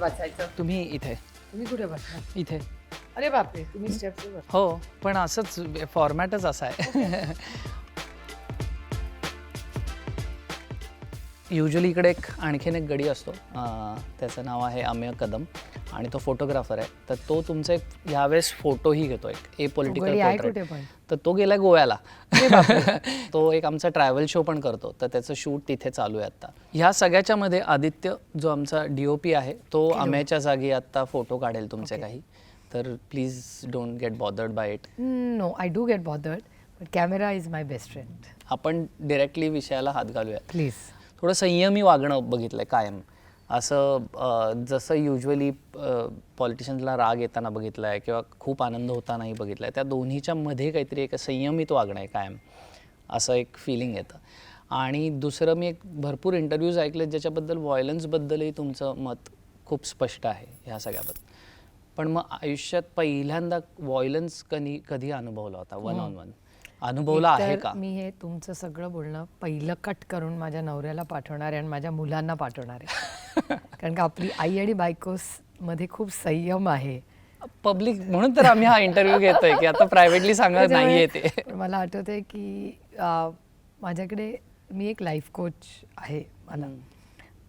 बसायचं? तुम्ही इथे तुम्ही कुठे बसणार? इथे अरे बापरे, तुम्ही स्टेप्सवर बसता. हो, पण असंच फॉर्मॅटच असा आहे. युजली इकडे आणखीन एक गडी असतो, त्याचं नाव आहे अमेय कदम आणि तो फोटोग्राफर आहे. तर तो तुमचे यावेळेस फोटोही घेतो, एक पॉलिटिकल गडी आहे पोर्ट्रेट. कुठे पण? तर तो गेलाय गोव्याला. अरे बापरे. तो एक आमचा ट्रॅव्हल शो पण करतो, तर त्याचं शूट तिथे चालू आहे आता. ह्या सगळ्याच्या मध्ये आदित्य जो आमचा DOP आहे तो अमेयच्या जागी आता फोटो काढेल तुमचे काही. तर please don't get bothered by it. No, I do get bothered, but camera is my best friend. आपण डिरेक्टली विषयाला हात घालूया. प्लीज. थोडं संयमी वागणं बघितलंय कायम. असं जसं युजली पॉलिटिशियन्सला राग येताना बघितलाय किंवा खूप आनंद होतानाही बघितलाय, त्या दोन्हीच्या मध्ये काहीतरी एक संयमित वागणं आहे कायम, असं एक फिलिंग येतं. आणि दुसरं, मी एक भरपूर इंटरव्ह्यूज ऐकलेत ज्याच्याबद्दल व्हायलन्सबद्दलही तुमचं मत खूप स्पष्ट आहे ह्या सगळ्याबद्दल. पण मग आयुष्यात पहिल्यांदा व्हायलन्स कधी अनुभवला होता, वन ऑन वन अनुभवला आहे का? मी हे तुमचं सगळं बोलणं पहिलं कट करून माझ्या नवऱ्याला पाठवणार आहे आणि माझ्या मुलांना पाठवणार आहे. कारण का आपली आई आणि बायकोस मध्ये खूप संयम आहे. पब्लिक म्हणून तर आम्ही हा इंटरव्ह्यू घेतोय की आता प्रायव्हेटली सांगत नाहीये ते. पण मला आठवतंय की माझ्याकडे मी एक लाईफ कोच आहे मला,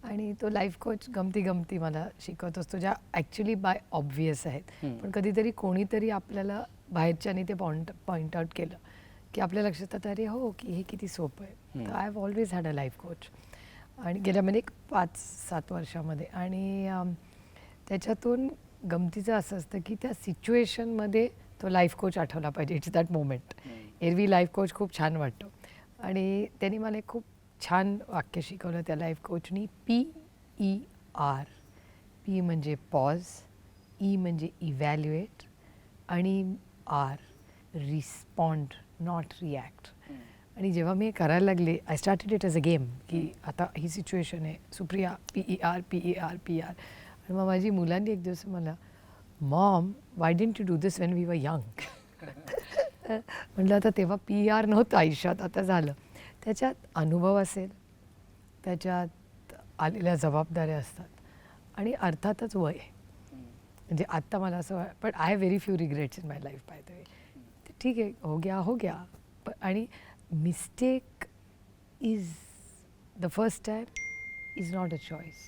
आणि तो लाईफ कोच गमती मला शिकवत असतो, ज्या ॲक्च्युली बाय ऑब्व्हियस आहेत, पण कधीतरी कोणीतरी आपल्याला बाहेरच्यानी ते पॉइंट आउट केलं की आपल्या लक्षात येतं, अरे हो, की हे किती सोपं आहे. तर I have always had a life coach, आणि गेल्या म्हणजे 5-7 वर्षामध्ये. आणि त्याच्यातून गमतीचं असं असतं की त्या सिच्युएशनमध्ये तो लाईफ कोच आठवला पाहिजे. It's that moment. एरवी लाईफ कोच खूप छान वाटतो, आणि त्यांनी मला एक खूप छान वाक्य शिकवलं त्या लाईफ कोचनी. PER. P म्हणजे पॉज, E म्हणजे इव्हॅल्युएट, आणि R रिस्पॉन्ड, नॉट रिॲक्ट. आणि जेव्हा मी हे करायला लागले, I started it as a game, की आता ही सिच्युएशन आहे, सुप्रिया PER. आणि मग माझी मुलांनी एक दिवस मला, mom why didn't you do this when we were young. म्हटलं आता तेव्हा PER नव्हतं आयुष्यात, आता झालं. त्याच्यात अनुभव असेल, त्याच्यात आलेल्या जबाबदाऱ्या असतात, आणि अर्थातच वय. म्हणजे आत्ता मला असं पण I have very few regrets in my life, by the way. ठीक आहे, हो गया. आणि mistake is the first time is not a choice.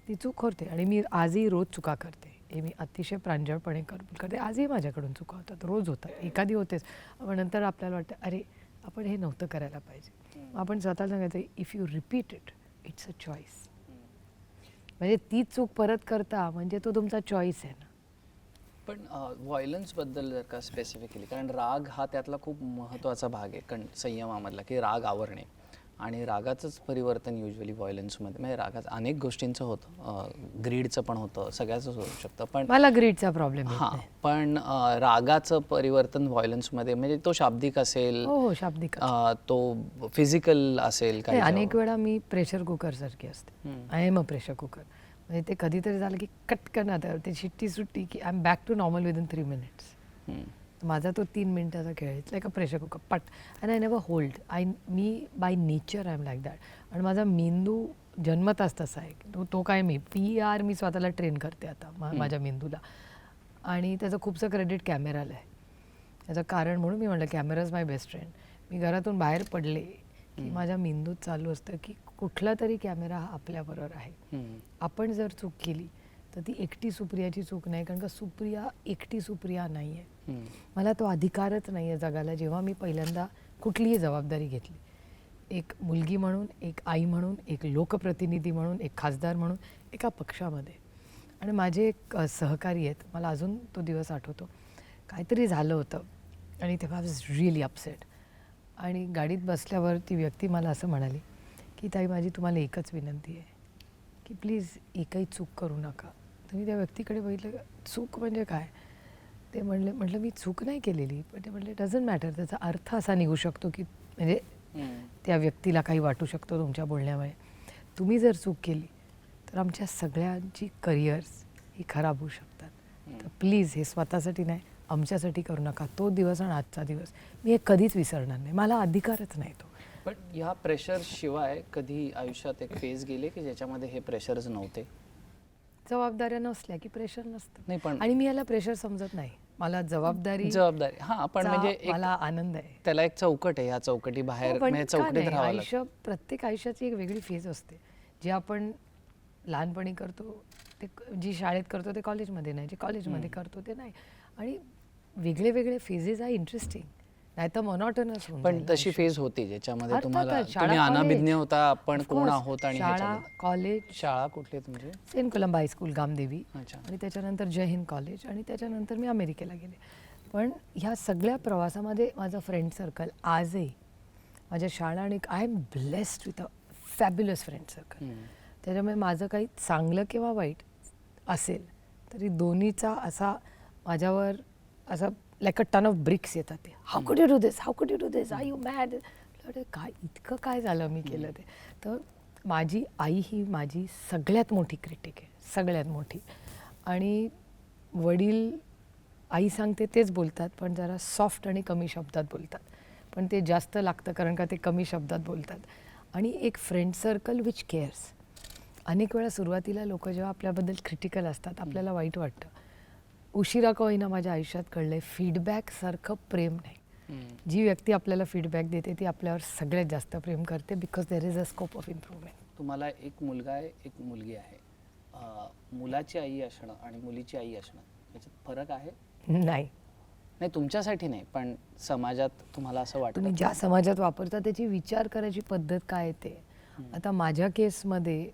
ती चूक होते, आणि मी आजही रोज चुका करते. हे मी अतिशय प्रांजळपणे कबूल करते. आजही माझ्याकडून चुका होतात, रोज होतात, एखादी होतेच. पण नंतर आपल्याला वाटतं, अरे आपण हे नव्हतं करायला पाहिजे. आपण स्वतःला सांगायचं, if you repeat it, it's a choice. म्हणजे ती चूक परत करता म्हणजे तो तुमचा चॉईस आहे ना. पण व्हायलन्सबद्दल जर का स्पेसिफिकली, कारण राग हा त्यातला खूप महत्त्वाचा भाग आहे संयमामधला, की राग आवरणे. आणि रागाचंच परिवर्तन युजली व्हायलन्समध्ये, म्हणजे रागाचं अनेक गोष्टींचं होतं, ग्रीडचं पण होतं, सगळ्याचंच होऊ शकतं. पण मला ग्रीडचा प्रॉब्लेम हां, पण रागाचं परिवर्तन व्हायलन्समध्ये म्हणजे तो शाब्दिक असेल, हो शाब्दिक, तो फिजिकल असेल, काही अनेक वेळा मी प्रेशर कुकर सारखी असते. I am a pressure cooker. म्हणजे ते कधीतरी झालं की कटकन आता ते शिट्टी सुट्टी की I am back to normal within 3 minutes. माझा तो 3 मिनिटाचा खेळ, it's like a pressure cooker, पट. And I never hold. मी by nature I am like that. आणि माझा मेंदू जन्मताच तसा आहे. तो काय, मी PER मी स्वतःला ट्रेन करते आता माझ्या मेंदूला. आणि त्याचं खूपसं क्रेडिट कॅमेराला आहे. त्याचं कारण म्हणून मी म्हटलं, camera is my best friend. मी घरातून बाहेर पडले की माझ्या मेंदूत चालू असतं की कुठला तरी कॅमेरा हा आपल्याबरोबर आहे. आपण जर चूक केली तर ती एकटी सुप्रियाची चूक नाही, कारण का सुप्रिया एकटी सुप्रिया नाही आहे. मला तो अधिकारच नाही आहे जगाला. जेव्हा मी पहिल्यांदा कुठलीही जबाबदारी घेतली, एक मुलगी म्हणून, एक आई म्हणून, एक लोकप्रतिनिधी म्हणून, एक खासदार म्हणून, एका पक्षामध्ये. आणि माझे एक सहकारी आहेत, मला अजून तो दिवस आठवतो. काहीतरी झालं होतं आणि तेव्हा आय वॉज रिअली अपसेट. आणि गाडीत बसल्यावर ती व्यक्ती मला असं म्हणाली की ताई, माझी तुम्हाला एकच विनंती आहे की प्लीज एकही चूक करू नका. तर मी त्या व्यक्तीकडे बघितलं, चूक म्हणजे काय? ते म्हटलं मी चूक नाही केलेली. पण ते म्हटले, डझंट मॅटर. त्याचा अर्थ असा निघू शकतो की म्हणजे त्या व्यक्तीला काही वाटू शकतो तुमच्या बोलण्यामुळे. तुम्ही जर चूक केली तर आमच्या सगळ्यांची करिअर्स ही खराब होऊ शकतात. तर प्लीज हे स्वतःसाठी नाही, आमच्यासाठी करू नका. तो दिवस आणि आजचा दिवस मी हे कधीच विसरणार नाही. मला अधिकारच नाही तो. पण ह्या प्रेशर शिवाय कधी आयुष्यात एक फेज गेले की ज्याच्यामध्ये हे प्रेशरच नव्हते? जबाबदाऱ्या नसल्या की प्रेशर नसतं. नाही पण आणि मी याला प्रेशर समजत नाही. मला जबाबदारी हां, पण म्हणजे एक मला आनंद आहे. त्याला एक चौकट आहे, ह्या चौकटी हो, बाहेर पण म्हणजे का चौकटीत नाही? राहावं लागतं. प्रत्येक आयुष्याची एक वेगळी फेज असते. जे आपण लहानपणी करतो ते जी शाळेत करतो ते कॉलेजमध्ये नाही, जे कॉलेजमध्ये करतो ते नाही. आणि वेगळे वेगळे फेजेस आहे इंटरेस्टिंग, नाही तर मोनोटोनस होऊन पण जाईल तशी आयुष्य. फेज होती ज्याच्यामध्ये तुम्हाला अर्थातच, शाळा, तुम्ही कॉलेज. अनाभिज्ञ होता, आपण Of कोण course. आहोत आणि शाळा, ह्याच्याबद्दल. कॉलेज. शाळा कुठली आहे तुमची? सेंट कोलंबा हायस्कूल गामदेवी, अच्छा. आणि त्याच्यानंतर जय हिंद कॉलेज, आणि त्याच्यानंतर मी अमेरिकेला गेले. पण ह्या सगळ्या प्रवासामध्ये माझं फ्रेंड सर्कल आजही माझ्या शाळा, आणि I am blessed with a fabulous friend circle. त्याच्यामुळे माझं काही चांगलं किंवा वाईट असेल तरी दोन्हीचा असा माझ्यावर असा like a ton of bricks येतात. ते how could you do this, how could you do this, are you mad. काय इतकं काय झालं मी केलं ते. तर माझी आई ही माझी सगळ्यात मोठी क्रिटिक आहे, सगळ्यात मोठी. आणि वडील आई सांगते तेच बोलतात, पण जरा सॉफ्ट आणि कमी शब्दात बोलतात. पण ते जास्त लागतं कारण का ते कमी शब्दात बोलतात. आणि एक फ्रेंड सर्कल विच केअर्स. अनेक वेळा सुरुवातीला लोक जेव्हा आपल्याबद्दल क्रिटिकल असतात, आपल्याला वाईट वाटतं. उशिरा का होईना माझ्या आयुष्यात कळलंय, फीडबॅकसारखं प्रेम नाही. जी व्यक्ती आपल्याला फीडबॅक देते ती आपल्यावर सगळ्यात जास्त प्रेम करते, because there is a scope of improvement. तुम्हाला एक मुलगा आहे, एक मुलगी आहे. मुलाची आई असणं आणि मुलीची आई असणं याच्यात फरक आहे? नाही. नाही, तुमच्यासाठी नाही, पण समाजात तुम्हाला असं वाटतं? तुम्ही ज्या समाजात वापरता त्याची विचार करायची पद्धत काय आहे ते. आता माझ्या केसमध्ये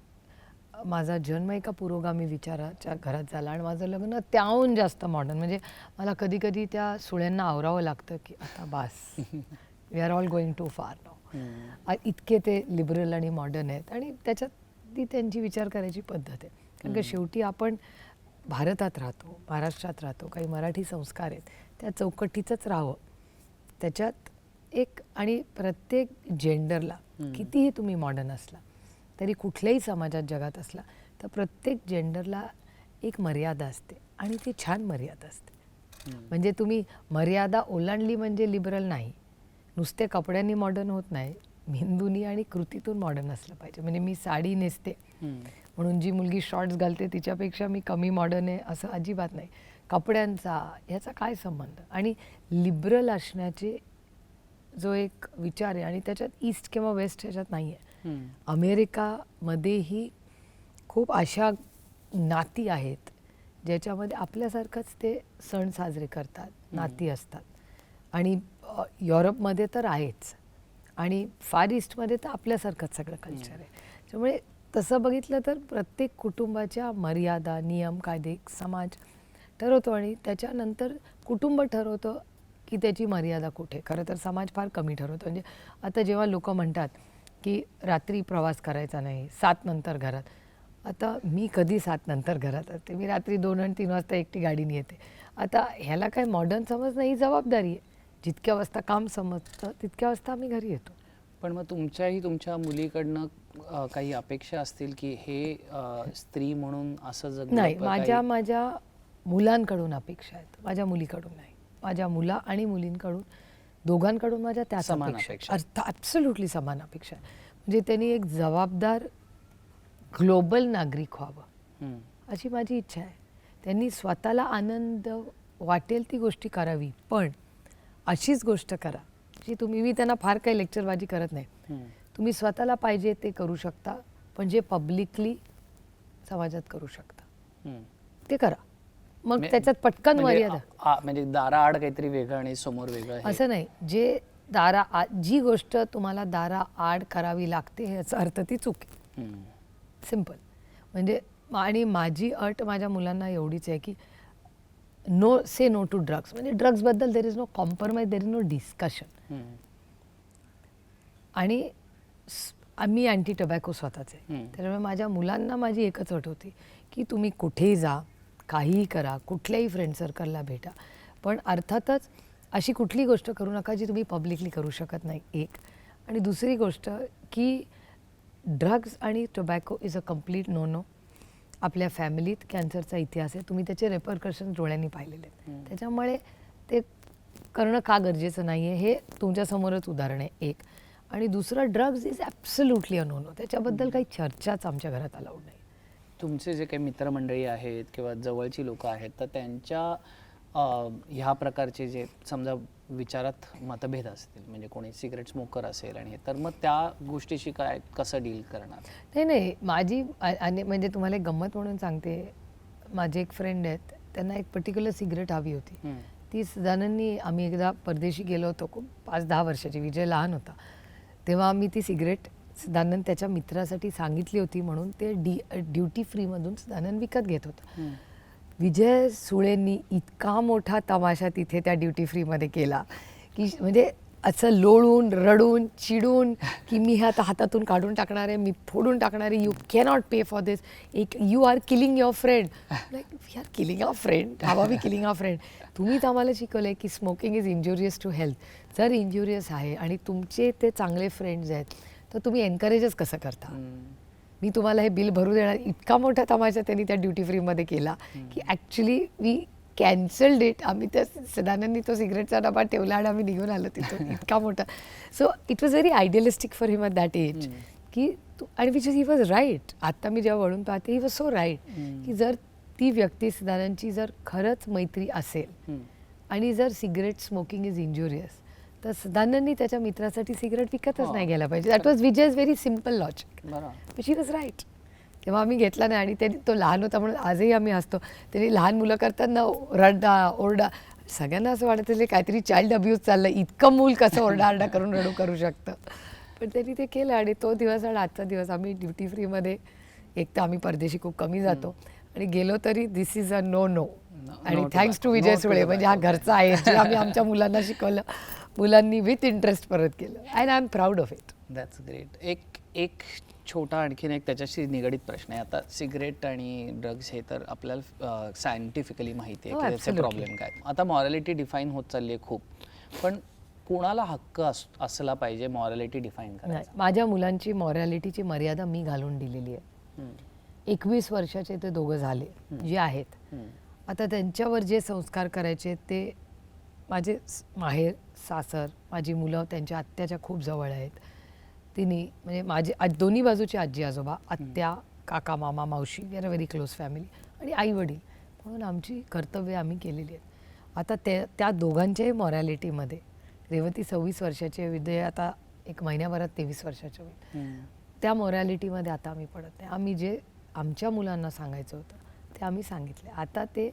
माझा जन्म एका पुरोगामी विचाराच्या घरात झाला, आणि माझं लग्न त्याहून जास्त मॉडर्न. म्हणजे मला कधी कधी त्या सुळ्यांना आवरावं लागतं की आता बास, we are all going too far now. इतके ते लिबरल आणि मॉडर्न आहेत. आणि त्याच्यात ती त्यांची विचार करायची पद्धत आहे. कारण की शेवटी आपण भारतात राहतो, महाराष्ट्रात राहतो, काही मराठी संस्कार आहेत, त्या चौकटीचंच राहावं. त्याच्यात एक, आणि प्रत्येक जेंडरला कितीही तुम्ही मॉडर्न असला तरी, कुठल्याही समाजात जगात असला तर प्रत्येक जेंडरला एक मर्यादा असते, आणि ती छान मर्यादा असते. म्हणजे तुम्ही मर्यादा ओलांडली म्हणजे लिबरल नाही. नुसते कपड्यांनी मॉडर्न होत नाही, मेंदूनी आणि कृतीतून मॉडर्न असलं पाहिजे. म्हणजे मी साडी नेसते म्हणून जी मुलगी शॉर्ट्स घालते तिच्यापेक्षा मी कमी मॉडर्न आहे असं अजिबात नाही. कपड्यांचा ह्याचा काय संबंध. आणि लिबरल असण्याचे जो एक विचार आहे, आणि त्याच्यात ईस्ट किंवा वेस्ट ह्याच्यात नाही आहे. अमेरिकामध्येही खूप अशा नाती आहेत ज्याच्यामध्ये आपल्यासारखंच ते सण साजरे करतात, नाती असतात. आणि युरोपमध्ये तर आहेच, आणि फार ईस्टमध्ये तर आपल्यासारखंच सगळं कल्चर आहे. त्यामुळे तसं बघितलं तर प्रत्येक कुटुंबाच्या मर्यादा, नियम, कायदे समाज ठरवतो, आणि त्याच्यानंतर कुटुंब ठरवतं की त्याची मर्यादा कुठे. खरं तर समाज फार कमी ठरवतो. म्हणजे आता जेव्हा लोक म्हणतात की रात्री प्रवास करायचा नाही, 7 नंतर घरात. आता मी कधी 7 नंतर घरात असते? मी रात्री 2 आणि 3 वाजता एकटी गाडीने येते. आता ह्याला काय मॉडर्न समज नाही, ही जबाबदारी आहे. जितक्या वाजता काम समजतं तितक्या वाजता आम्ही घरी येतो. पण मग तुमच्या मुलीकडनं काही अपेक्षा असतील की हे स्त्री म्हणून असं जगलं नाही, काही? माझ्या मुलांकडून अपेक्षा आहेत, माझ्या मुलीकडून नाही. माझ्या मुला आणि मुलींकडून दोघांकडून माझ्या त्याच समान अपेक्षा अपेक्षा. आहेत. ॲब्सोल्युटली समान अपेक्षा आहे. म्हणजे त्यांनी एक जबाबदार ग्लोबल नागरिक व्हावं अशी माझी इच्छा आहे. त्यांनी स्वतःला आनंद वाटेल ती गोष्टी करावी, पण अशीच गोष्ट करा जी मी त्यांना फार काही लेक्चरबाजी करत नाही. तुम्ही स्वतःला पाहिजे ते करू शकता, पण जे पब्लिकली समाजात करू शकता ते करा. मग त्याच्यात पटकन मर्यादा. म्हणजे दाराआड काहीतरी वेगळं आणि समोर वेगळं हे. असं नाही, जे जी गोष्ट तुम्हाला दाराआड करावी लागते ह्याचा अर्थ ती चूक आहे. सिम्पल. म्हणजे आणि माझी अट माझ्या मुलांना एवढीच आहे की नो टू ड्रग्स. म्हणजे ड्रग्सबद्दल there is no compromise, there is no discussion. आणि आम्ही अँटी टबॅको स्वतःच आहे. त्याच्यामुळे माझ्या मुलांना माझी एकच अट होती की तुम्ही कुठेही जा, काहीही करा, कुठल्याही फ्रेंड सर्कलला भेटा, पण अर्थातच अशी कुठली गोष्ट करू नका जी तुम्ही पब्लिकली करू शकत नाही, एक. आणि दुसरी गोष्ट की ड्रग्स आणि tobacco is a complete no. आपल्या फॅमिलीत कॅन्सरचा इतिहास आहे, तुम्ही त्याचे रेपरकशन डोळ्यांनी पाहिलेले आहेत. त्याच्यामुळे ते करणं का गरजेचं नाही आहे हे तुमच्यासमोरच उदाहरण आहे, एक. आणि दुसरं, drugs is absolutely a no. त्याच्याबद्दल काही चर्चाच आमच्या घरात अलाउड नाही. तुमचे जे काही मित्रमंडळी आहेत किंवा जवळची लोक आहेत तर त्यांच्या ह्या प्रकारचे जे समजा विचारात मतभेद असतील, म्हणजे कोणी सिगरेट स्मोकर असेल आणि तर मग त्या गोष्टीशी काय कसं डील करणार? नाही माझी आणि म्हणजे तुम्हाला एक गंमत म्हणून सांगते, माझे एक फ्रेंड आहेत, त्यांना एक पर्टिक्युलर सिगरेट हवी होती. ती सदानंदनी आम्ही एकदा परदेशी गेलो होतो, खूप 5-10 वर्षाची, विजय लहान होता तेव्हा आम्ही ती सिगरेट सदानंद त्याच्या मित्रासाठी सांगितली होती म्हणून ते ड्युटी फ्रीमधून सदानंद विकत घेत होता. विजय सुळेंनी इतका मोठा तमाशा तिथे त्या ड्युटी फ्रीमध्ये केला की म्हणजे असं लोळून रडून चिडून की मी हे आता हातातून काढून टाकणार आहे, मी फोडून टाकणार आहे, you cannot pay for this, एक you are killing your friend. Like we are killing our friend, how are we killing our friend? तुम्हीच आम्हाला शिकवलं आहे की smoking is injurious to health. जर इंजुरियस आहे आणि तुमचे ते चांगले फ्रेंड्स आहेत तर तुम्ही एनकरेजच कसं करता? मी तुम्हाला हे बिल भरू देणार. इतका मोठा तमाशा त्यांनी त्या ड्युटी फ्रीमध्ये केला की ॲक्च्युली वी कॅन्सल्ड इट. आम्ही त्या सदानंदनी तो सिगरेटचा डबा ठेवला आणि आम्ही निघून आलो तिथून. इतका मोठा. So it was very idealistic for him at that age की आणि which is he was right. आत्ता मी जेव्हा वळून पाहते ही वॉज सो राईट की जर ती व्यक्ती सदानंदची जर खरंच मैत्री असेल आणि जर सिगरेट स्मोकिंग इज इंजुरियस तर सदानंदनी त्याच्या मित्रासाठी सिगरेट विकतच नाही गेला पाहिजे. That was Vijay's very simple logic, which he was right. तेव्हा आम्ही घेतला नाही आणि त्यांनी तो लहान होता म्हणून आजही आम्ही हसतो. त्यांनी लहान मुलं करतात ना रडा ओरडा, सगळ्यांना असं वाटत असेल काहीतरी चाइल्ड अब्यूज चाललं, इतकं मूल कसं ओरडा करून रडू करू शकतं. पण त्यांनी ते केलं आणि तो दिवस आणि आजचा दिवस आम्ही ड्युटी फ्रीमध्ये एक तर आम्ही परदेशी खूप कमी जातो आणि गेलो तरी दिस इज अ नो. आणि थँक्स टू विजय सुळे, म्हणजे हा घरचा आहे जे आम्ही आमच्या मुलांना शिकवलं, मुलांनी विथ इंटरेस्ट परत केलं and I am proud of it. That's great. एक छोटा आणखीन एक त्याच्याशी निगडीत प्रश्न आहे. आता सिगरेट आणि ड्रग्स हे तर आपल्याला सायंटिफिकली माहिती आहे की त्याचे प्रॉब्लेम काय. आता मॉरॅलिटी डिफाईन होत चालली आहे खूप, पण कोणाला हक्क असला पाहिजे मॉरॅलिटी डिफाईन करायचा? माझ्या मुलांची मॉरॅलिटीची मर्यादा मी घालून दिलेली आहे. 21 वर्षाचे ते दोघं झाले जे आहेत. आता त्यांच्यावर जे संस्कार करायचे ते माझे माहेर सासर, माझी मुलं त्यांच्या आत्याच्या खूप जवळ आहेत. तिन्ही म्हणजे माझे दोन्ही बाजूचे आजी आजोबा, आत्या, काका, मामा, मावशी, we are a very close family आणि आई वडील, म्हणून आमची कर्तव्य आम्ही केलेली आहेत. आता त्या दोघांच्याही मॉरॅलिटीमध्ये रेवती 26 वर्षाचे, विजय आता एक महिन्याभरात 23 वर्षाचे होईल. त्या मॉरॅलिटीमध्ये आता आम्ही पडत नाही. आम्ही जे आमच्या मुलांना सांगायचं होतं ते आम्ही सांगितले. आता ते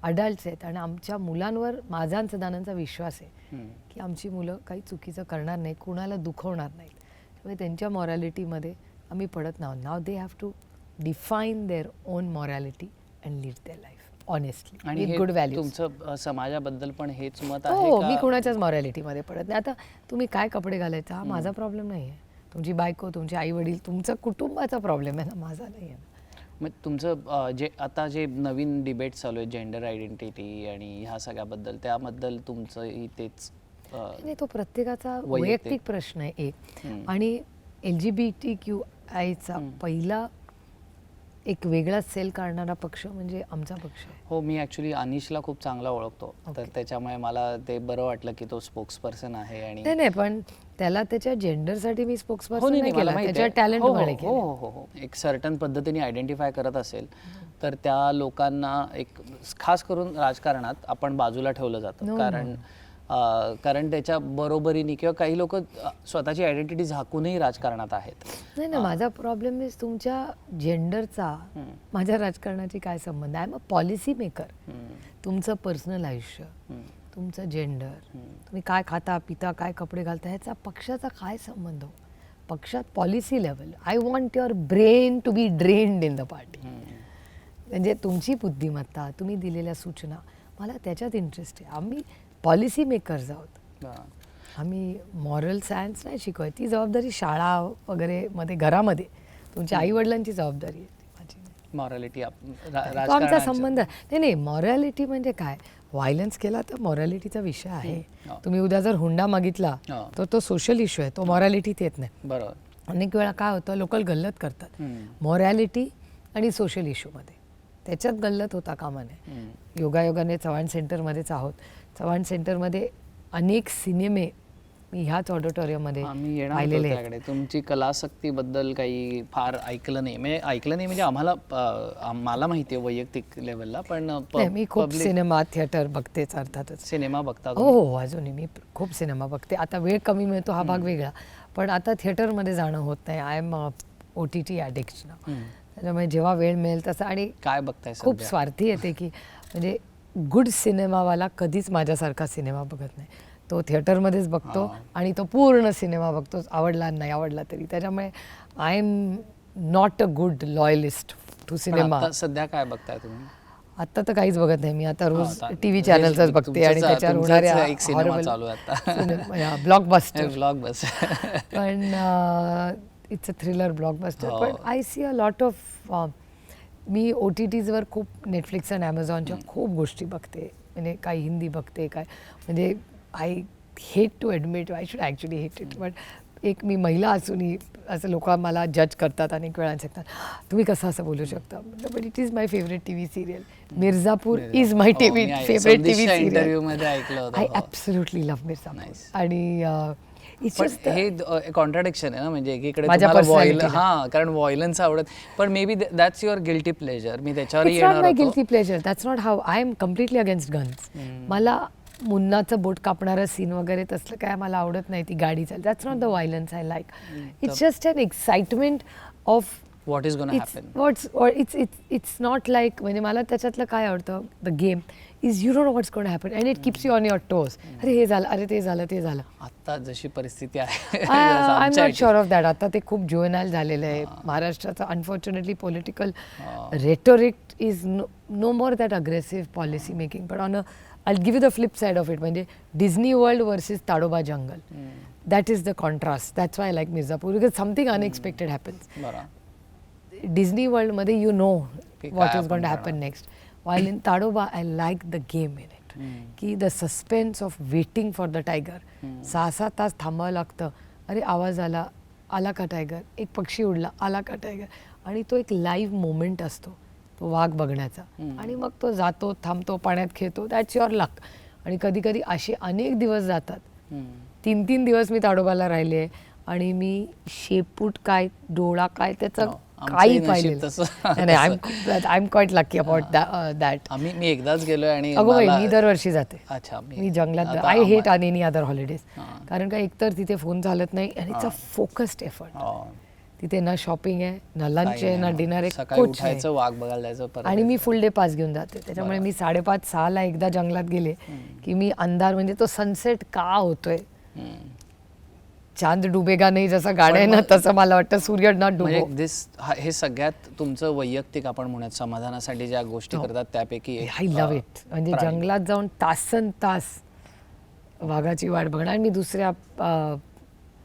अडल्ट्स आहेत आणि आमच्या मुलांवर माझा आणि सदानंदचा विश्वास आहे की आमची मुलं काही चुकीचं करणार नाहीत, कुणाला दुखवणार नाहीत. त्यामुळे त्यांच्या मॉरॅलिटीमध्ये आम्ही पडत नाही. Now they have to define their own morality and live their life honestly with good values. तुमचं समाजाबद्दल पण हेच मत आहे? हो, मी कुणाच्याच मॉरॅलिटीमध्ये पडत नाही. आता तुम्ही काय कपडे घालायचा हा माझा प्रॉब्लेम नाही आहे. तुमची बायको, तुमचे आई वडील, तुमचं कुटुंबाचा प्रॉब्लेम आहे ना, माझा नाही आहे. मग तुमचं जे नवीन डिबेट चालू आहे जेंडर आयडेंटिटी आणि ह्या सगळ्याबद्दल, त्याबद्दल तुमचं तेच? नाही, तो प्रत्येकाचा वैयक्तिक प्रश्न आहे एक. आणि LGBTQIचा पहिला एक वेगळा सेल काढणारा पक्ष म्हणजे आमचा पक्ष आहे. हो, मी ॲक्च्युली अनिशला खूप चांगला ओळखतो, तर त्याच्यामुळे मला ते बरं वाटलं की तो स्पोक्स पर्सन आहे. आणि नाही, पण त्याला त्याच्या जेंडरसाठी मी स्पोक्स पर्सन नाही केला, त्याच्या टॅलेंटमुळे केलं. हो, एक सर्टन पद्धतीने आयडेंटिफाय करत असेल तर त्या लोकांना एक खास करून राजकारणात आपण बाजूला ठेवलं जातं. कारण त्याच्या बरोबरीने किंवा काही लोक स्वतःची आयडेंटिटी झाकूनही राजकारणात आहेत. नाही, माझा प्रॉब्लेम इज तुमच्या जेंडरचा माझ्या राजकारणाची काय संबंध आहे? I am a policy maker. तुमचं पर्सनल आयुष्य, तुमचं जेंडर, तुम्ही काय खाता पिता, काय कपडे घालता, ह्याचा पक्षाचा काय संबंध? पक्षात policy level, I want your brain to be drained in the party. म्हणजे तुमची बुद्धिमत्ता, तुम्ही दिलेल्या सूचना, मला त्याच्यात इंटरेस्ट आहे. आम्ही पॉलिसी मेकर्स आहोत. आम्ही मॉरल सायन्स नाही शिकवाय. ती जबाबदारी शाळा वगैरे मध्ये, घरामध्ये तुमच्या आई वडिलांची जबाबदारी आहे. माझी मॉरॅलिटी आमचा संबंध नाही. मॉरॅलिटी म्हणजे काय? व्हायलन्स केला तर मॉरॅलिटीचा विषय आहे. तुम्ही उद्या जर हुंडा मागितला तर तो सोशल इश्यू आहे, तो मॉरॅलिटीत येत नाही. बरोबर. अनेक वेळा काय होतं, लोकल गल्लत करतात मॉरॅलिटी आणि सोशल इश्यूमध्ये. त्याच्यात गल्लत होता कामा नये. योगायोगाने चव्हाण सेंटरमध्येच आहोत. चव्हाण सेंटरमध्ये अनेक सिनेमे मी ह्याच ऑडिटोरियममध्ये आम्ही येणार होतो पाहिलेले आहेत. त्याकडे. तुमची कलासक्तीबद्दल काही फार ऐकलं नाही, म्हणजे आम्हाला मला माहिती आहे वैयक्तिक लेवलला, पण नाही, मी खूप सिनेमा थिएटर बघतेच अर्थातच. सिनेमा बघता हो हो, अजूनही मी खूप सिनेमा बघते. आता वेळ कमी मिळतो हा भाग वेगळा, पण आता थिएटरमध्ये जाणं होत नाही. आय एम OTT ॲडिक्ट ना, त्याच्यामुळे जेव्हा वेळ मिळेल तसं. आणि काय बघताय खूप सध्या? स्वार्थी येते की म्हणजे गुड सिनेमावाला कधीच माझ्यासारखा सिनेमा बघत नाही. तो थिएटरमध्येच बघतो आणि तो पूर्ण सिनेमा बघतो, आवडला नाही आवडला तरी. त्याच्यामुळे I am not a good loyalist to पण सिनेमा. आता सध्या काय बघताय तुम्ही? आता तर काहीच बघत नाही मी. आता रोज आता TV चॅनल्सच बघते आणि त्याच्यावर होणाऱ्या एक सिनेमा चालू आहे आता. ब्लॉकबस्टर. ब्लॉकबस्टर. पण इट्स अ थ्रिलर ब्लॉकबस्टर. पण I see a lot of मी OTTsवर खूप नेटफ्लिक्स आणि ॲमेझॉनच्या खूप गोष्टी बघते. म्हणजे काही हिंदी बघते, काय म्हणजे I hate to admit, I should actually hate it, but एक मी महिला असूनही असं लोक मला जज करतात अनेक वेळा, सांगतात तुम्ही कसं असं बोलू शकता. But it is my favourite TV serial. Mirzapur is my favourite TV serial. Interview मध्ये ऐकलं होतं. I absolutely love Mirzapur. आणि इट्स पण जस्ट हे कॉन्ट्राडिक्शन आहे ना, म्हणजे एकीकडे माझ्या तुम्हाला personality कारण व्हायलन्स आवडत, पण may be that's your guilty pleasure. मी त्याच्यावर इट्स नॉट येणार माय होतो. Guilty pleasure. That's not how I am completely against guns. मला मुन्नाचं बोट कापणारा सीन वगैरे तसलं काय मला आवडत नाही. ती गाडी चाल, that's not the violence I like. It's just an excitement of what is gonna happen. It's not like, म्हणजे मला त्याच्यातलं काय आवडतं, the game is you don't know what's gonna happen and it keeps you on your toes. अरे हे झालं, अरे ते झालं, ते झालं. आता जशी परिस्थिती आहे I am not sure of that. आता ते खूप जुएनाइल झालेलं आहे महाराष्ट्राचं. Unfortunately political rhetoric is no more that aggressive policy making. पण on I'll give you the flip side of it. म्हणजे डिझनी वर्ल्ड वर्सेस ताडोबा जंगल. That is the contrast. That's why I like Mirzapur, because something unexpected happens. Disney वर्ल्डमध्ये you know what is going to happen next. While in Tadoba, I like the game in it. की the suspense of waiting for the tiger. 6-7 तास थांबावं लागतं. अरे आवाज आला, आला का टायगर, एक पक्षी उडला, आला का टायगर. आणि तो एक लाईव्ह मोमेंट असतो तो वाघ बघण्याचा. आणि मग तो जातो, थांबतो, पाण्यात खेळतो. दॅट्स युअर लक. आणि कधी कधी असे अनेक दिवस जातात. 3-3 दिवस मी ताडोबाला राहिले आणि मी शेपूट काय, डोळा काय, त्याचं काही पाहिलं. I am quite lucky about that. मी एकदाच गेलोय आणि मी दरवर्षी जाते. अच्छा, मी जंगलात. I hate on any other holidays. कारण का एकतर तिथे फोन चालत नाही आणि इट्स अ फोकस्ड एफर्ट. तिथे ना शॉपिंग आहे, ना लंच आहे, ना डिनर आहे, कुछ नाही. वाघ बघायला जायचं. आणि मी फुल डे पास घेऊन जाते. त्याच्यामुळे मी 5:30-6ला एकदा जंगलात गेले की मी अंधार, म्हणजे तो सनसेट का होतोय, चांद डुबेगा नाही जसं गाणं आहे ना, तसं मला वाटतं सूर्य नॉट डुबो. हे सगळ्यात तुमचं वैयक्तिक आपण म्हणत समाधानासाठी ज्या गोष्टी करतात त्यापैकी आय लव्ह इट. म्हणजे जंगलात जाऊन तासन तास वाघाची वाट बघणार. आणि मी दुसऱ्या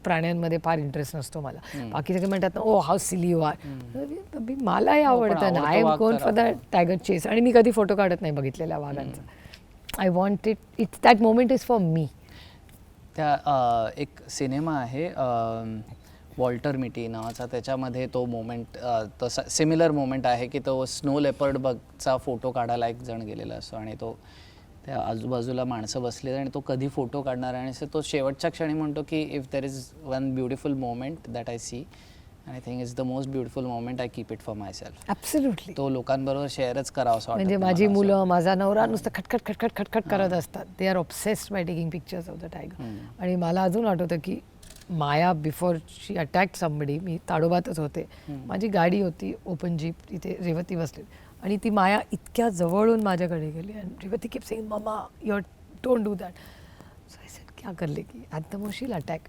प्राण्यांमध्ये फार इंटरेस्ट नसतो मला. बाकी सगळे म्हणतात ना, oh how silly you are. मलाही आवडतं ना, I am gone for the tiger chase. आणि मी कधी फोटो काढत नाही बघितलेल्या वाघांचा. I want it's that moment is for me. त्या एक सिनेमा आहे वॉल्टर मिटी नावाचा, त्याच्यामध्ये तो मोमेंट, तसा सिमिलर मोमेंट आहे की तो स्नो लेपर्ड बगचा फोटो काढायला एक जण गेलेला असतो आणि तो त्या आजूबाजूला माणसं बसले आणि तो कधी फोटो काढणार. आणि तो शेवटच्या क्षणी म्हणतो की if there is one beautiful moment that I see I think is the most beautiful moment, I keep it for myself. Absolutely. तो लोकांबरोबर शेअरच करावा असं वाटतं. म्हणजे माझी मुलं, माझा नवरा नुसतं खटखट खटखट खटखट करत असतात. They are obsessed by taking pictures of the tiger. आणि मला अजून आठवतं की माया बिफोर शी अटॅक्ड समबडी, मी ताडोबातच होते, माझी गाडी होती ओपन जीप, तिथे रेवती बसली आणि ती माया इतक्या जवळून माझ्याकडे गेली आणि Revathi keep saying mamma you don't do that. So I said क्या कर लेगी, at the most she will attack,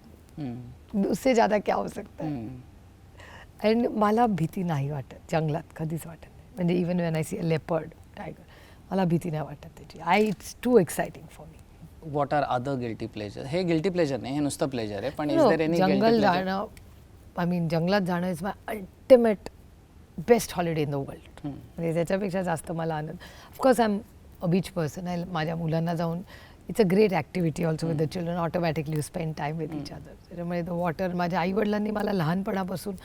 उससे ज़्यादा क्या हो सकता है. अँड मला भीती नाही वाटत जंगलात, कधीच वाटत नाही. म्हणजे even when I see a leopard tiger, मला भीती नाही वाटत त्याची. It's too exciting for me. What are other guilty pleasure? हे गिल्टी प्लेजर नाही, हे नुसतं प्लेजर आहे. पण इज देयर एनी जंगल जाणं, आय मीन जंगलात जाणं is my ultimate best holiday in the world. म्हणजे त्याच्यापेक्षा जास्त मला आनंद. Of course I am a beach person. माझ्या मुलांना जाऊन it's a great activity also with the children. Automatically you spend time with each other. त्याच्यामुळे द वॉटर, माझ्या आईवडिलांनी मला लहानपणापासून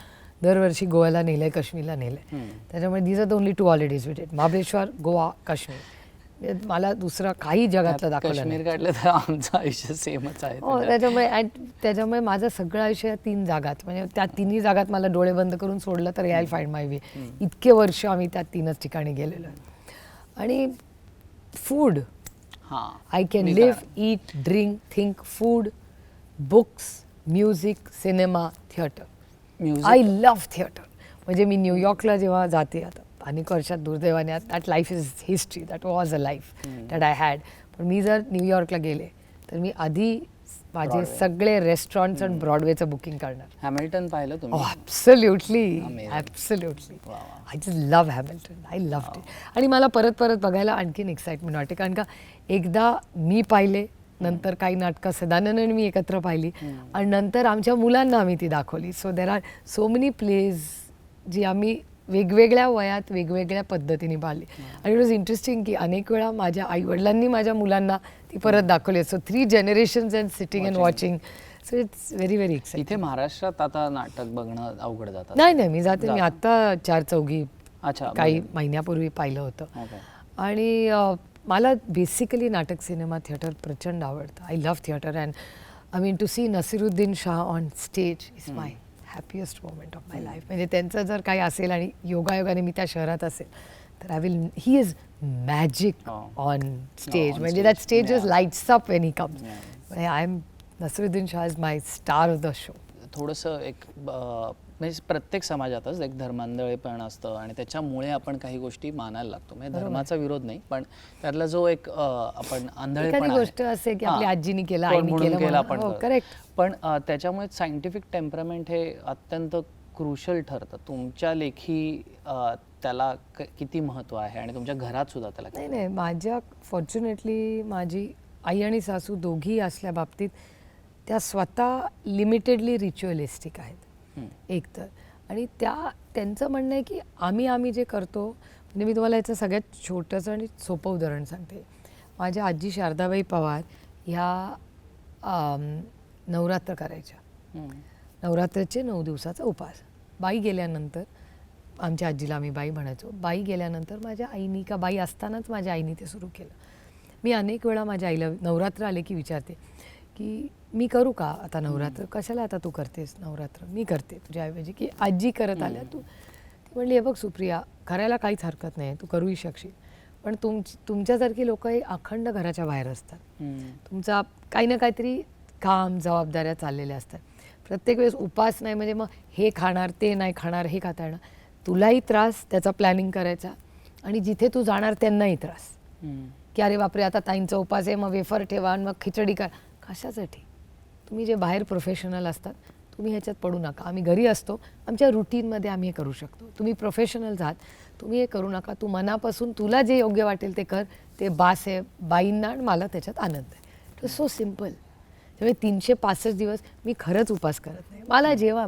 दरवर्षी गोव्याला नेलं आहे, काश्मीरला नेलं आहे. त्याच्यामुळे these are the only 2 holidays with it. Mahabaleshwar, Goa, Kashmir. मला दुसरं काही जगातलं दाखवलं नाही. काश्मीर काढलं तर आमचं आयुष्य सेमच आहे हो, त्याच्यामुळे माझं सगळं आयुष्य 3 जागात, म्हणजे त्या तिन्ही जागात मला डोळे बंद करून सोडलं तर आय फाइंड माय वे. इतके वर्ष आम्ही त्या 3च ठिकाणी गेलेलो आहे. आणि फूड, हां I can live, eat, drink, think, food, books, music, cinema, theatre. Music I love theatre. म्हणजे मी न्यूयॉर्कला जेव्हा जाते आता अनेक वर्षात दुर्दैवाने, that life is history, that was a life that I had. पण मी जर न्यूयॉर्कला गेले तर मी आधी माझे सगळे रेस्टॉरंट्स आणि ब्रॉडवेचं बुकिंग करणार. हॅमिल्टन पाहिलं तुम्ही? Absolutely, Amazing. ॲब्सोल्युटली. वा, वा. I just love Hamilton, I love it. आणि मला परत परत बघायला आणखीन एक्साइटमेंट वाटते, कारण का एकदा मी पाहिले, नंतर काही नाटकं सदानंद आणि मी एकत्र पाहिली, आणि नंतर आमच्या मुलांना आम्ही ती दाखवली. So there are so many places जी आम्ही वेगवेगळ्या वयात वेगवेगळ्या पद्धतीने पाहिली. आणि इट वॉज इंटरेस्टिंग की अनेक वेळा माझ्या आईवडिलांनी माझ्या मुलांना ती परत दाखवली. So 3 generations and sitting and watching. So it's very very exciting. इथे महाराष्ट्रात आता नाटक बघणं अवघड जातं. नाही, मी जाते. मी आत्ता 4 चौघी अच्छा, काही महिन्यापूर्वी पाहिलं होतं. Okay. आणि मला बेसिकली नाटक, सिनेमा, थिएटर प्रचंड आवडतं. I love theatre and I mean to see Naseeruddin Shah on stage is my happiest moment of my life. म्हणजे त्यांचं जर काही असेल आणि योगायोगाने मी त्या शहरात असेल तर I will, he is magic on stage. on म्हणजे stage. That stage is Yeah. Lights up when he comes. Yeah. I am, Naseeruddin Shah is my star of the show. थोडंसं एक म्हणजे प्रत्येक समाजातच एक धर्मांधळेपण असतं आणि त्याच्यामुळे आपण काही गोष्टी मानायला लागतो. म्हणजे धर्माचा विरोध नाही, पण त्यातला जो एक आपण आंधळेपण एखादी आहे. गोष्ट असे की हां. आपली आजीनी केलं, पण आईनी म्हणून केलं, केलं आपण करतो. करेक्ट. पण त्याच्यामुळे सायंटिफिक टेम्परामेंट हे अत्यंत क्रुशल ठरतं. तुमच्या लेखी त्याला किती महत्त्व आहे आणि तुमच्या घरात सुद्धा त्याला नाही नाही, माझ्या फॉर्च्युनेटली माझी आई आणि सासू दोघी असल्या बाबतीत त्या स्वतः लिमिटेडली रिच्युअलिस्टिक आहेत एक तर. आणि त्यांचं म्हणणं आहे की आम्ही जे करतो, म्हणजे मी तुम्हाला याचं सगळ्यात छोटंसं आणि सोपं उदाहरण सांगते. माझ्या आजी शारदाबाई पवार ह्या नवरात्र करायच्या. नवरात्राचे 9 दिवसाचा उपास. बाई गेल्यानंतर, आमच्या आजीला आम्ही बाई म्हणायचो, बाई गेल्यानंतर माझ्या आईनी, का बाई असतानाच माझ्या आईनी ते सुरू केलं. मी अनेक वेळा माझ्या आईला नवरात्र आले की विचारते की मी करू का आता नवरात्र? कशाला आता तू करतेस नवरात्र? मी करते तुझ्याऐवजी, की आजी करत आल्या तू. ती म्हणली, हे बघ सुप्रिया, करायला काहीच हरकत नाही, तू करूही शकशील, पण तुमच्यासारखी लोक हे अखंड घराच्या बाहेर असतात. तुमचा काही ना काहीतरी काम, जबाबदाऱ्या चाललेल्या असतात. प्रत्येक वेळेस उपास नाही म्हणजे मग हे खाणार, ते नाही खाणार, हे खाता येणार, तुलाही त्रास त्याचा प्लॅनिंग करायचा, आणि जिथे तू जाणार त्यांनाही त्रास, की अरे बापरे आता ताईंचा उपास आहे, मग वेफर ठेवा आणि मग खिचडी करा. कशासाठी? तुम्ही जे बाहेर प्रोफेशनल असतात तुम्ही ह्याच्यात पडू नका. आम्ही घरी असतो, आमच्या रुटीनमध्ये आम्ही हे करू शकतो. तुम्ही प्रोफेशनल आहात, तुम्ही हे करू नका. तू मनापासून तुला जे योग्य वाटेल ते कर, ते बास आहे बाईंना, आणि मला त्याच्यात आनंद आहे. It was so simple. त्यामुळे 365 दिवस मी खरंच उपास करत नाही. मला जेव्हा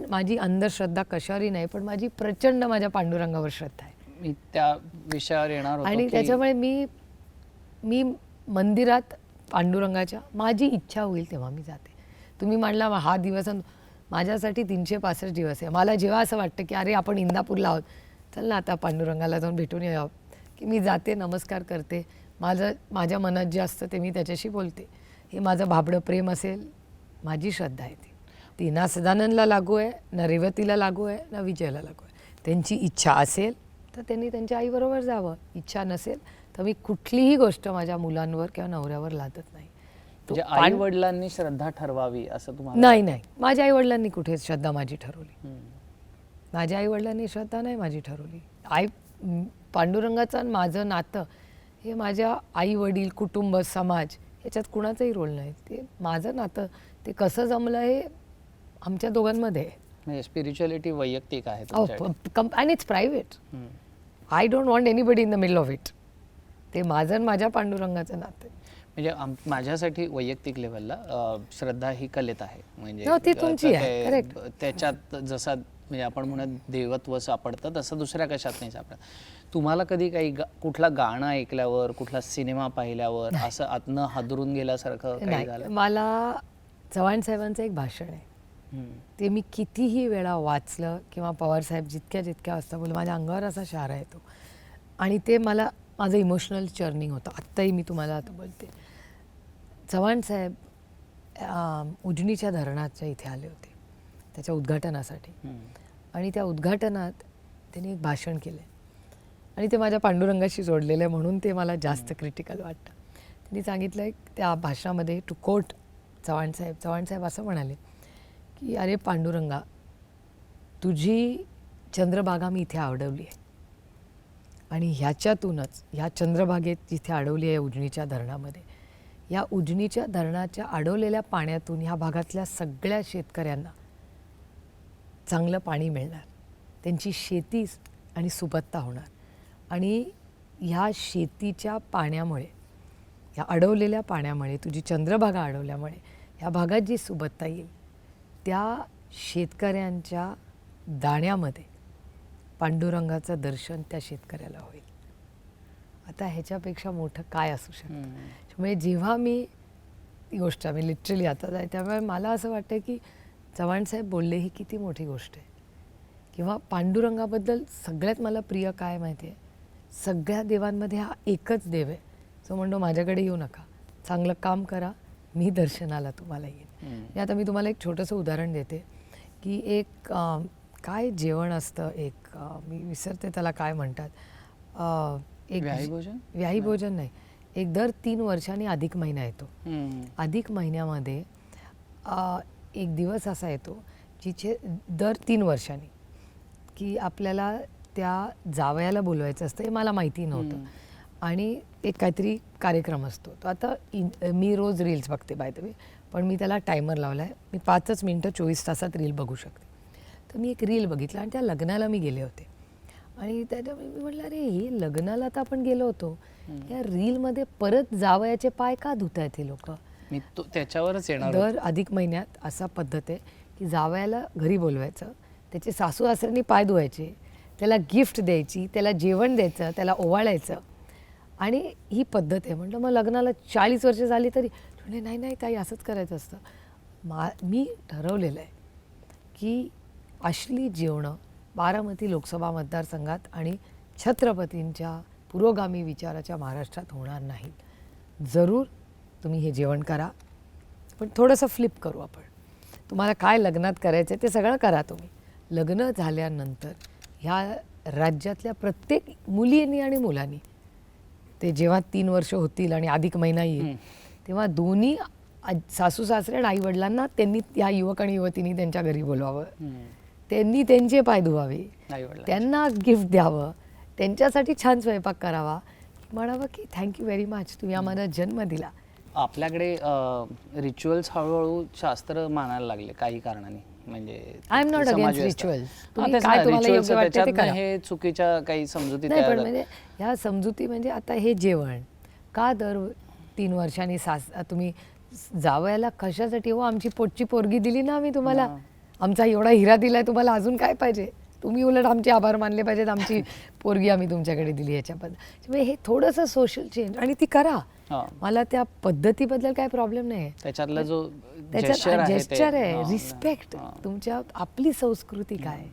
माझी अंधश्रद्धा कशावरही नाही, पण माझी प्रचंड माझ्या पांडुरंगावर श्रद्धा आहे. मी त्या विषयावर येणार होतो. आणि त्याच्यामुळे मी मंदिरात पांडुरंगाच्या माझी इच्छा होईल तेव्हा मी जाते. तुम्ही म्हणला हा दिवस, माझ्यासाठी 365 दिवस आहे. मला जेव्हा असं वाटतं की अरे आपण इंदापूरला आहोत, चल ना आता पांडुरंगाला जाऊन भेटून येऊया, की मी जाते, नमस्कार करते. माझ्या मनात जे असतं ते मी त्याच्याशी बोलते. हे माझं भाबडं प्रेम असेल, माझी श्रद्धा आहे ती ना सदानंदला लागू आहे, ना रेवतीला लागू आहे, ना विजयला लागू आहे. त्यांची इच्छा असेल तर त्यांनी त्यांच्या आईबरोबर जावं, इच्छा नसेल तर मी कुठलीही गोष्ट माझ्या मुलांवर किंवा नवऱ्यावर लादत नाही. म्हणजे आई वडिलांनी श्रद्धा ठरवावी असं तुम्हाला? नाही, माझ्या आई वडिलांनी कुठे श्रद्धा माझी ठरवली. माझ्या आई वडिलांनी श्रद्धा नाही माझी ठरवली. पांडुरंगाचं आणि माझं नातं हे माझ्या आई वडील, कुटुंब, समाज याच्यात कुणाचाही रोल नाही. ते माझं नातं, ते कसं जमलं हे आमच्या दोघांमध्ये आहे. म्हणजे स्पिरिच्युअलिटी वैयक्तिक आहे and it's private. I don't want anybody in the middle of it. ते माझं आणि माझ्या पांडुरंगाचं नातं आहे. म्हणजे माझ्यासाठी वैयक्तिक लेवलला श्रद्धा ही कलेत आहे. म्हणजे ती तुमची आहे, करेक्ट. त्याच्यात जसा म्हणजे आपण म्हणत देवत्व सापडतं तसं दुसऱ्या कशात नाही सापडत. तुम्हाला कधी काही कुठला गाणं ऐकल्यावर, कुठला सिनेमा पाहिल्यावर असं आतनं हादरून गेल्यासारखं काही झालं? मला चव्हाण साहेबांचं एक भाषण आहे, ते मी कितीही वेळा वाचलं किंवा पवार साहेब जितक्या वाजता बोलले, माझ्या अंगावर असा शहारा येतो. आणि ते मला माझं इमोशनल जर्निंग होतं. आत्ताही मी तुम्हाला आता बोलते, चव्हाण साहेब उजनीच्या धरणाच्या इथे आले होते त्याच्या उद्घाटनासाठी. आणि त्या उद्घाटनात त्यांनी एक भाषण केलं आणि ते माझ्या पांडुरंगाशी जोडलेलं आहे म्हणून ते मला जास्त क्रिटिकल वाटतं. त्यांनी सांगितलं त्या भाषणामध्ये, टू कोट चव्हाण साहेब असं म्हणाले की अरे पांडुरंगा, तुझी चंद्रभागा मी इथे अडवली आहे आणि ह्याच्यातूनच, ह्या चंद्रभागेत जिथे अडवली आहे उजनीच्या धरणामध्ये, या उजनीच्या धरणाच्या अडवलेल्या पाण्यातून ह्या भागातल्या सगळ्या शेतकऱ्यांना चांगलं पाणी मिळणार, त्यांची शेती आणि सुबत्ता होणार. आणि ह्या शेतीच्या पाण्यामुळे, ह्या अडवलेल्या पाण्यामुळे, तुझी चंद्रभागा अडवल्यामुळे ह्या भागात जी सुबत्ता येईल त्या शेतकऱ्यांच्या दाण्यामध्ये पांडुरंगाचं दर्शन त्या शेतकऱ्याला होईल. आता ह्याच्यापेक्षा मोठं काय असू शकतं. त्यामुळे जेव्हा मी ती गोष्ट, आम्ही लिटरली आता जाय, त्यामुळे मला असं वाटतं की चव्हाण साहेब बोलले ही किती मोठी गोष्ट आहे. किंवा पांडुरंगाबद्दल सगळ्यात मला प्रिय काय माहिती आहे, सगळ्या देवांमध्ये हा एकच देव आहे जो म्हणतो माझ्याकडे येऊ नका, चांगलं काम करा, मी दर्शनाला तुम्हाला येईन. आता मी तुम्हाला एक छोटंसं उदाहरण देते की एक काय जेवण असतं, एक मी विसरते त्याला काय म्हणतात, एक व्याही भोजन नाही, एक दर 3 वर्षांनी अधिक महिना येतो. अधिक महिन्यामध्ये एक दिवस असा येतो जिथे दर 3 वर्षांनी की आपल्याला त्या जावयाला बोलवायचं असतं. हे मला माहिती नव्हतं. आणि एक काहीतरी कार्यक्रम असतो. तो आता मी रोज रील्स बघते बाय द वे, पण मी त्याला टायमर लावला आहे. मी 5 मिनिटं 24 तासात रील बघू शकते. तर मी एक रील बघितला आणि त्या लग्नाला मी गेले होते. आणि त्याच्यामुळे मी म्हटलं अरे हे लग्नाला तर आपण गेलो होतो, या रीलमध्ये परत जावयाचे पाय का धुत आहेत हे लोक. मी त्याच्यावरच येणार. दर अधिक महिन्यात असा पद्धत आहे की जावयाला घरी बोलवायचं, त्याचे सासू सासऱ्यांनी पाय धुवायचे, त्याला गिफ्ट द्यायची, त्याला जेवण द्यायचं, त्याला ओवाळायचं. आणि ही पद्धत आहे. म्हटलं मग लग्नाला 40 वर्ष झाली तरी, म्हणजे नाही नाही ताई असंच करायचं असतं. मी ठरवलेलं आहे की असली जेवणं बारामती लोकसभा मतदारसंघात आणि छत्रपतींच्या पुरोगामी विचाराच्या महाराष्ट्रात होणार नाहीत. जरूर तुम्ही हे जेवण करा, पण थोडंसं फ्लिप करू आपण. तुम्हाला काय लग्नात करायचं आहे ते सगळं करा तुम्ही. लग्न झाल्यानंतर ह्या राज्यातल्या प्रत्येक मुलींनी आणि मुलांनी, ते जेव्हा 3 वर्ष होतील आणि अधिक महिना येईल तेव्हा दोन्ही सासू सासरे आणि आईवडिलांना त्यांनी या युवक आणि युवतींनी त्यांच्या घरी बोलवावं, त्यांनी त्यांचे पाय धुवावे, त्यांना गिफ्ट द्यावं, त्यांच्यासाठी छान स्वयंपाक करावा, म्हणावं की थँक्यू व्हेरी मच, तुम्ही आम्हाला जन्म दिला. आपल्याकडे रिच्युअल्स हळूहळू शास्त्र मानायला लागले काही कारणाने. म्हणजे I am not against rituals. तुम्ही काय तुम्हाला योग्य वाटतं ते करा. हे चुकीच्या काही समजुती नाही, पण म्हणजे ह्या समजुती म्हणजे आता हे जेवण का दर 3 वर्षांनी तुम्ही जावयाला कशासाठी, हो आमची पोटची पोरगी दिली ना आम्ही तुम्हाला, आमचा एवढा हिरा दिलाय तुम्हाला, अजून काय पाहिजे. तुम्ही उलट आमचे आभार मानले पाहिजेत, आमची पोरगी आम्ही तुमच्याकडे दिली याच्याबद्दल. हे थोडंसं सोशल चेंज आणि ती करा. मला त्या पद्धतीबद्दल काय प्रॉब्लेम नाही. त्याच्यातला जो जेस्चर आहे, रिस्पेक्ट, तुमच्या आपली संस्कृती काय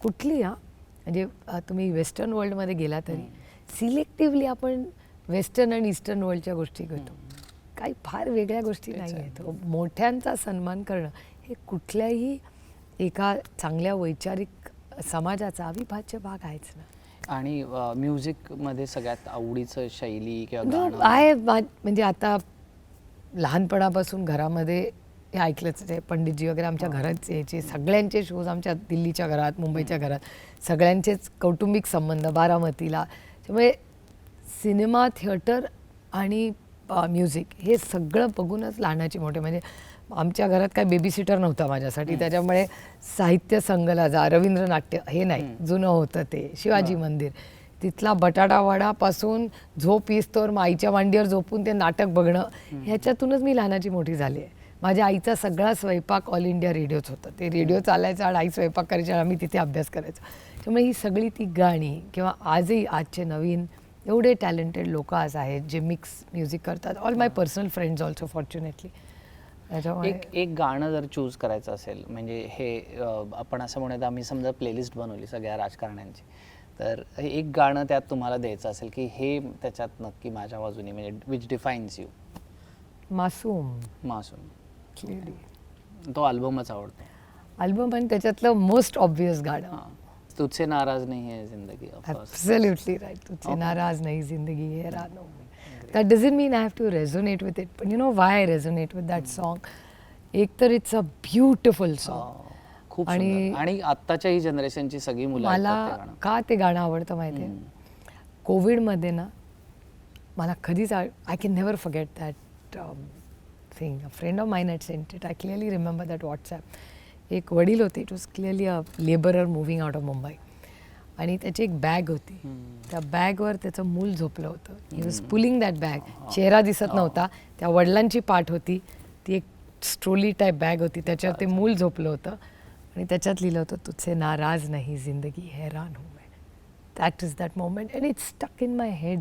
कुठली. म्हणजे तुम्ही वेस्टर्न वर्ल्डमध्ये गेला तरी सिलेक्टिव्हली आपण वेस्टर्न आणि ईस्टर्न वर्ल्डच्या गोष्टी घेतो, काही फार वेगळ्या गोष्टी नाही आहेत. मोठ्यांचा सन्मान करणं हे कुठल्याही एका चांगल्या वैचारिक समाजाचा अविभाज्य भाग आहेच ना. आणि म्युझिकमध्ये सगळ्यात आवडीचं शैली किंवा आहे म्हणजे आता लहानपणापासून घरामध्ये हे ऐकलंच आहे. पंडितजी वगैरे आमच्या घरात यायचे, सगळ्यांचे शोज आमच्या दिल्लीच्या घरात, मुंबईच्या घरात, सगळ्यांचेच कौटुंबिक संबंध बारामतीला. त्यामुळे सिनेमा, थिएटर आणि म्युझिक हे सगळं बघूनच लहानाची मोठे, म्हणजे आमच्या घरात काय बेबीसिटर नव्हता माझ्यासाठी. त्याच्यामुळे साहित्य संघला जा, रवींद्र नाट्य हे नाही, जुनं होतं ते शिवाजी मंदिर, तिथला बटाटा वडापासून झोप येईस्तोवर आईच्या मांडीवर झोपून ते नाटक बघणं, ह्याच्यातूनच मी लहानाची मोठी झाली आहे. माझ्या आईचा सगळा स्वयंपाक ऑल इंडिया रेडिओच होतं. ते रेडिओ चालायचं आणि आई स्वयंपाक करायची आणि आम्ही तिथे अभ्यास करायचो. त्यामुळे ही सगळी ती गाणी किंवा आजही आजचे नवीन एवढे टॅलेंटेड लोक आज आहेत जे मिक्स म्युझिक करतात. ऑल माय पर्सनल फ्रेंड्स ऑल्सो फॉर्च्युनेटली. एक गाणं जर चूज करायचं असेल, म्हणजे हे आपण असं म्हणत, आम्ही समजा प्लेलिस्ट बनवली सगळ्या राजकारण्यांची, तर एक गाणं त्यात तुम्हाला द्यायचं असेल की हे त्याच्यात नक्की माझ्या बाजूने, म्हणजे विच डिफाईन्स यू. मासूम मासूम. क्लिअरली तो अल्बमच आवडतो. अल्बम, आणि त्याच्यातलं मोस्ट ऑब्वियस गाणं. हां, तुझसे नाराज नहीं है जिंदगी. Of course. Absolutely right. तुझसे नाराज नहीं जिंदगी है रानों में. That doesn't mean I have to resonate with it, but you know why I resonate with that song? एक तर it's a beautiful song. खूप आणि सुंदर. आणि आत्ताच्या ही जनरेशनची सगळी मुलं मला ऐकतात ते गाणं. का ते गाणं आवडतं माहिती आहे? कोविडमध्ये ना मला कधीच I can never forget that thing. A friend of mine had sent it. I clearly remember that WhatsApp. एक वडील होते, it was clearly a labourer moving out of Mumbai, आणि त्याची एक बॅग होती. त्या बॅगवर त्याचं मूल झोपलं होतं. He was pulling that bag. चेहरा दिसत नव्हता. त्या वडिलांची पाठ होती, ती एक स्ट्रोली टाईप बॅग होती, त्याच्यावर ते मूल झोपलं होतं, आणि त्याच्यात लिहिलं होतं तुझसे नाराज नाही जिंदगी हैरान हूँ मैं. That is that moment and it's stuck in my head.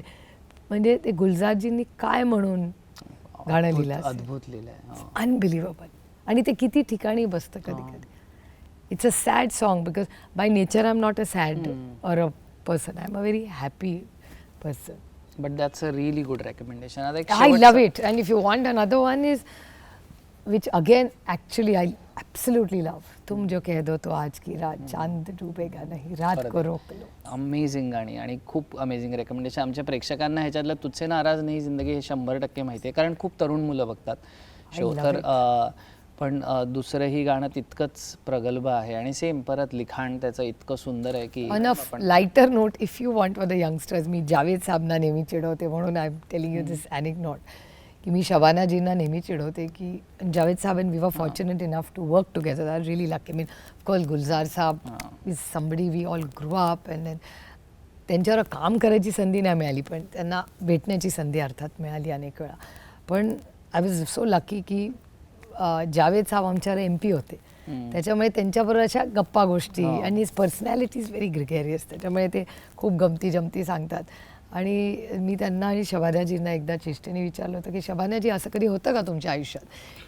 म्हणजे ते गुलजारजींनी काय म्हणून गाणं लिहिलं असेल. अद्भुत लिहिलंय. अनबिलिव्हेबल. आणि ते किती ठिकाणी बसतं कधी कधी. It's a sad song because by nature I am not a sad or a person. I am a very happy person. But that's a really good recommendation. आता एक I love it. And if you want another one is, which again actually I absolutely love. तुम जो कह दो तो आज की रात चांद डूबेगा नहीं रात को रोक लो. अमेझिंग गाणी आणि खूप अमेझिंग रेकमेंडेशन. आमच्या प्रेक्षकांना ह्याच्यातलं तुझसे नाराज नाही जिंदगी हे 100% माहिती आहे, कारण खूप तरुण मुलं बघतात शो. love तर पण दुसरंही गाणं तितकंच प्रगल्भ आहे, आणि सेम परत लिखाण त्याचं इतकं सुंदर आहे की on a lighter note, if you want for the youngsters, मी जावेद साहेबांना नेहमी चिडवते, म्हणून I am telling you this anecdote, की मी शबानाजींना नेहमी चिडवते की Javed sahab and we were fortunate enough to work together. I really lucky. Mean of course Gulzar sahab is somebody we all grow up, and त्यांच्यावर काम करायची संधी नाही मिळाली, पण त्यांना भेटण्याची संधी अर्थात मिळाली अनेक वेळा. पण आय वॉज सो लकी की जावेद साहब आमच्यावर MP होते, त्याच्यामुळे त्यांच्याबरोबर अशा गप्पा गोष्टी, आणि his personality is very gregarious, त्याच्यामुळे ते खूप गमती जमती सांगतात. आणि मी त्यांना आणि शबानाजींना एकदा चेष्टेने विचारलं होतं की शबानाजी, असं कधी होतं का तुमच्या आयुष्यात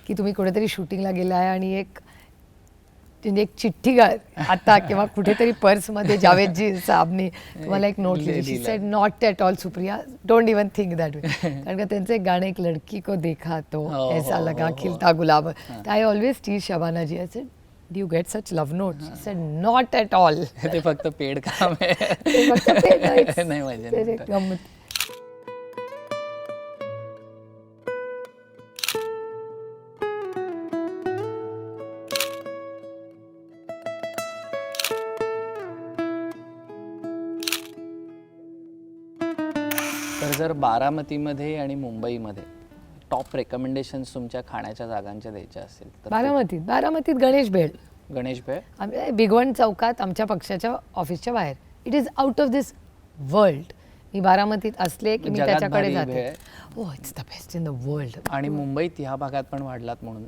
की तुम्ही कुठेतरी शूटिंगला गेला आहे आणि एक चिठ्ठी आता किंवा कुठेतरी पर्समध्ये जावेदजी साहेबनी तुम्हाला एक नोट लिहिली. She said not at all Supriya, don't even think that way. कारण का त्यांचं एक गाणं, एक लडकी को देखा तो ऐसा लगा खिलता गुलाब. I always tease Shabanaji, I said do you get such love note? She said not at all. ते फक्त पेड काम आहे. ते फक्त पेड आहे. नाही म्हणजे गंमत. तर जर बारामतीमध्ये आणि मुंबईमध्ये टॉप रेकमेंडेशन्स तुमच्या खाण्याच्या जागांच्या द्यायच्या असतील तर बारामतीत गणेश भेळ. गणेश भेळ भिगवण चौकात आमच्या पक्षाच्या ऑफिसच्या बाहेर. It is out of this world. मी बारामतीत असले की मी जगात त्याच्याकडे भारी जाते. भेळ. हो, it's the best in the world. आणि मुंबईत ह्या भागात पण वाढलात म्हणून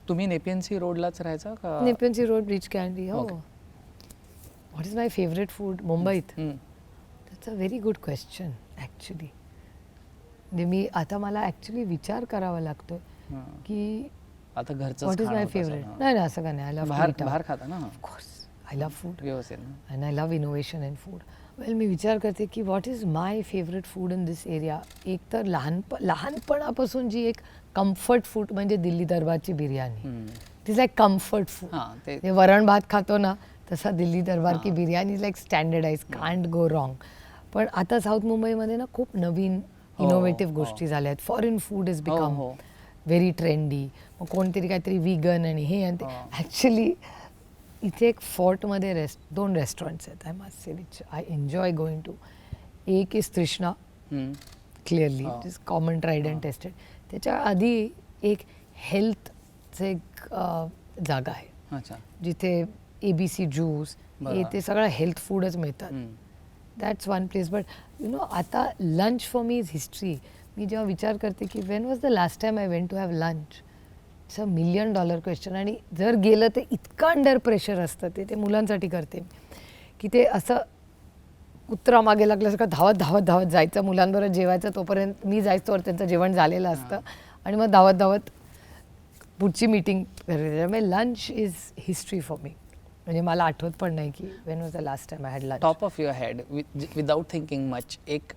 तुम्ही नेपियन्सी रोडलाच राहायचा का? Nepean Sea road, rich candy. हो. What is my favourite food मुंबईत? That's a very good question actually. म्हणजे मी आता मला ॲक्च्युली विचार करावा लागतोय की आता घरचं व्हॉट इज माय फेवरेट. नाही असं का नाही. आय लव्ह बाहेर खाता ना? ऑफकोर्स आय लव्ह फूड व्यवस्थित ना? And I love innovation in food. Well, मी विचार करते की what is my favourite food in this area. एक तर लहानपणापासून जी एक कम्फर्ट फूड म्हणजे दिल्ली दरबारची biryani. It is like comfort food. ते वरण भात खातो ना, तसा दिल्ली दरबार की biryani is like standardise, can't go wrong. पण आता साऊथ मुंबईमध्ये ना खूप नवीन इनोव्हेटिव्ह गोष्टी झाल्या आहेत. Foreign food is become very trendy. मग कोणतरी काहीतरी व्हीगन आणि हे आणि ते. ॲक्च्युली इथे एक फोर्टमध्ये 2 रेस्टॉरंट्स आहेत, I must say, which I enjoy going to. एक is Trishna, clearly it is common tried and tested. त्याच्या आधी एक हेल्थचं एक जागा आहे जिथे ABC ज्यूस हे ते सगळं हेल्थ फूडच मिळतात. That's one place. But you know, आता lunch for me is history. मी जेव्हा विचार करते की when was the last time I went to have lunch, it's a $1 million question. आणि जर गेलं ते इतकं अंडर प्रेशर असतं, ते मुलांसाठी करते की ते असं कुत्रा मागे लागल्यासारखं धावत जायचं, मुलांबरोबर जेवायचं. तोपर्यंत मी जायचोवर त्यांचं जेवण झालेलं असतं, आणि मग धावत पुढची मीटिंग करायची. त्यामुळे lunch is history for me. म्हणजे मला आठवत पण नाही की when was the last time I had lunch. Top of your head without thinking much एक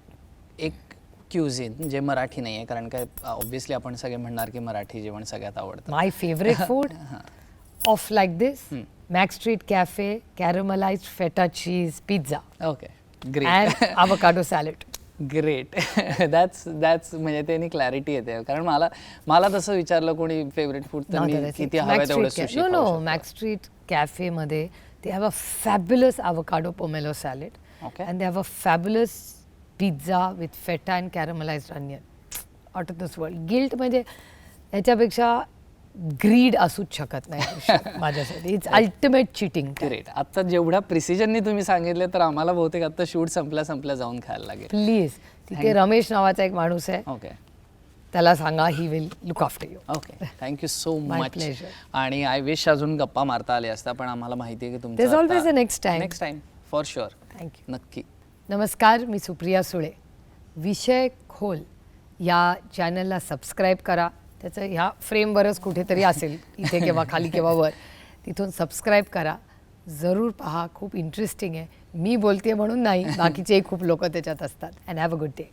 क्युझिन जे मराठी नाही आहे, कारण काय ऑब्व्हियसली आपण सगळे म्हणणार की मराठी जेवण सगळ्यात आवडतं. My favourite food of like this Mag Street Cafe caramelised feta cheese pizza okay great and avocado salad. Great that's म्हणजे त्यांनी क्लॅरिटी येते, कारण मला तसं विचारलं कोणी फेवरेट फूड तर मी किती हवं तेवढं सुशी No, खाऊ no, शकतो. Mac Street Cafe मध्ये they have a fabulous avocado pomelo salad. Okay. And they have a fabulous pizza with feta and caramelized onion. Out of this world. Guilt म्हणजे याच्यापेक्षा grid असूच शकत नाही माझ्यासाठी. It's ultimate cheating. Great. आता जेवढ्या प्रिसिजननी तुम्ही सांगितले तर आम्हाला बहुतेक आता शूट संपल्या जाऊन खायला लागेल. प्लीज. तिथे रमेश नावाचा एक माणूस आहे, ओके त्याला सांगा he will look after you. Okay thank you so My much. pleasure. आणि आय विश अजून गप्पा मारता आले असता, पण आम्हाला माहिती आहे की There's always a next time. Next time for sure. Thank you. नक्की. नमस्कार, मी सुप्रिया सुळे. विषय खोल या चॅनलला सबस्क्राईब करा. त्याचं ह्या फ्रेमवरच कुठेतरी असेल, इथे किंवा खाली किंवा वर, तिथून सबस्क्राईब करा. जरूर पहा, खूप इंटरेस्टिंग आहे. मी बोलते म्हणून नाही, बाकीचेही खूप लोक त्याच्यात असतात. And have a good day.